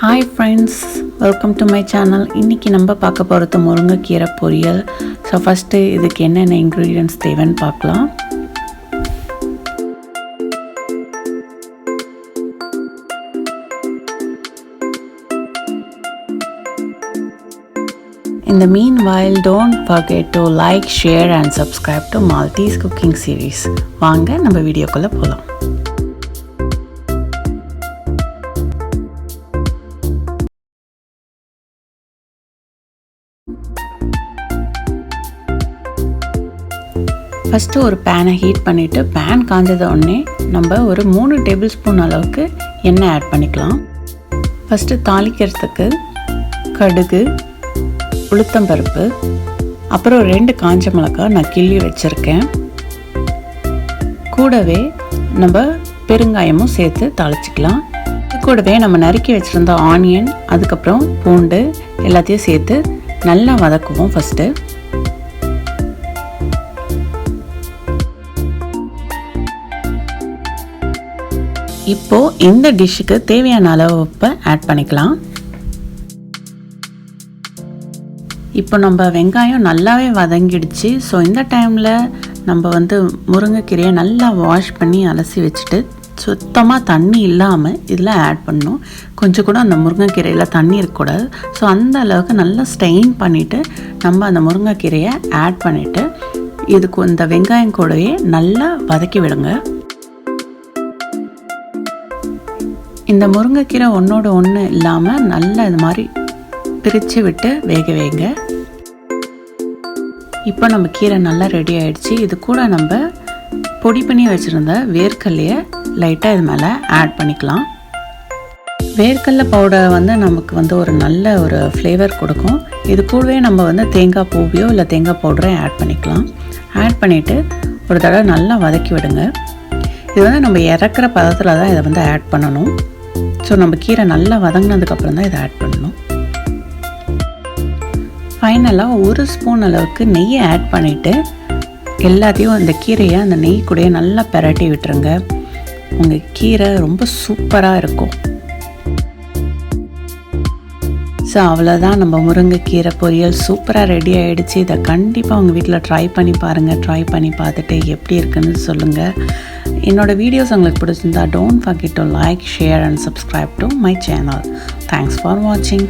Hi friends, welcome to my channel. இன்னைக்கு நம்ம பார்க்க போறது முருங்கை கீரை பொரியல். So first இதுக்கு என்னென்ன ingredients தேவைன்னு பார்க்கலாம். In the meanwhile, don't forget to like, share and subscribe to Maltese cooking series. வாங்க நம்ம வீடியோக்குள்ள போலாம். ஃபஸ்ட்டு ஒரு பேனை ஹீட் பண்ணிவிட்டு பேன் காஞ்சத உடனே நம்ம ஒரு 3 டேபிள் ஸ்பூன் அளவுக்கு எண்ணெய் ஆட் பண்ணிக்கலாம். ஃபஸ்ட்டு தாளிக்கிறதுக்கு கடுகு, உளுத்தம்பருப்பு, அப்புறம் 2 காஞ்ச மிளகாய் நான் கிள்ளி வச்சுருக்கேன். கூடவே நம்ம பெருங்காயமும் சேர்த்து தாளிச்சிக்கலாம். கூடவே நம்ம நறுக்கி வச்சுருந்த ஆனியன், அதுக்கப்புறம் பூண்டு எல்லாத்தையும் சேர்த்து நல்லா வதக்குவோம். ஃபஸ்ட்டு இப்போது இந்த டிஷ்ஷுக்கு தேவையான அளவு உப்பை ஆட் பண்ணிக்கலாம். இப்போ நம்ம வெங்காயம் நல்லாவே வதங்கிடுச்சு. ஸோ இந்த டைமில் நம்ம முருங்கைக்கீரையை நல்லா வாஷ் பண்ணி அலசி வச்சுட்டு சுத்தமாக தண்ணி இல்லாமல் இதில் ஆட் பண்ணணும். கொஞ்சம் கூட அந்த முருங்கைக்கீரையில் தண்ணி இருக்கக்கூடாது. ஸோ அந்த அளவுக்கு நல்லா ஸ்டெயின் பண்ணிவிட்டு நம்ம அந்த முருங்கைக்கீரையை ஆட் பண்ணிவிட்டு இதுக்கு இந்த வெங்காயம் கூடவே நல்லா வதக்கி விடுங்க. இந்த முருங்கைக்கீரை ஒன்றோட ஒன்று இல்லாமல் நல்லா இது மாதிரி பிரித்து விட்டு வேக வைங்க. இப்போ நம்ம கீரை நல்லா ரெடி ஆகிடுச்சு. இது கூட நம்ம பொடி பண்ணி வச்சுருந்த வேர்க்கல்லையை லைட்டாக இது மேலே ஆட் பண்ணிக்கலாம். வேர்க்கடலை பவுடர் நமக்கு ஒரு நல்ல ஒரு ஃப்ளேவர் கொடுக்கும். இது கூடவே நம்ம தேங்காய் பூவையோ இல்லை தேங்காய் பவுடரையும் ஆட் பண்ணிக்கலாம். ஆட் பண்ணிவிட்டு ஒரு தடவை நல்லா வதக்கி விடுங்க. இது நம்ம இறக்குற பதத்தில் தான் இதை ஆட் பண்ணணும். ஸோ நம்ம கீரை நல்லா வதங்கினதுக்கப்புறம் தான் இதை ஆட் பண்ணணும். ஃபைனலாக 1 ஸ்பூன் அளவுக்கு நெய்யை ஆட் பண்ணிவிட்டு எல்லாத்தையும் அந்த கீரையை அந்த நெய் கூடயே நல்லா பிரட்டி விட்டுருங்க. உங்கள் கீரை ரொம்ப சூப்பராக இருக்கும். ஸோ அவ்வளோதான், நம்ம முருங்கைக்கீரை பொரியல் சூப்பராக ரெடி ஆகிடுச்சு. இதை கண்டிப்பாக உங்கள் வீட்டில் ட்ரை பண்ணி பாருங்கள். ட்ரை பண்ணி பார்த்துட்டு எப்படி இருக்குன்னு சொல்லுங்கள். என்னோடய வீடியோஸ் உங்களுக்கு பிடிச்சிருந்தா don't forget to like, share and subscribe to my channel. Thanks for watching.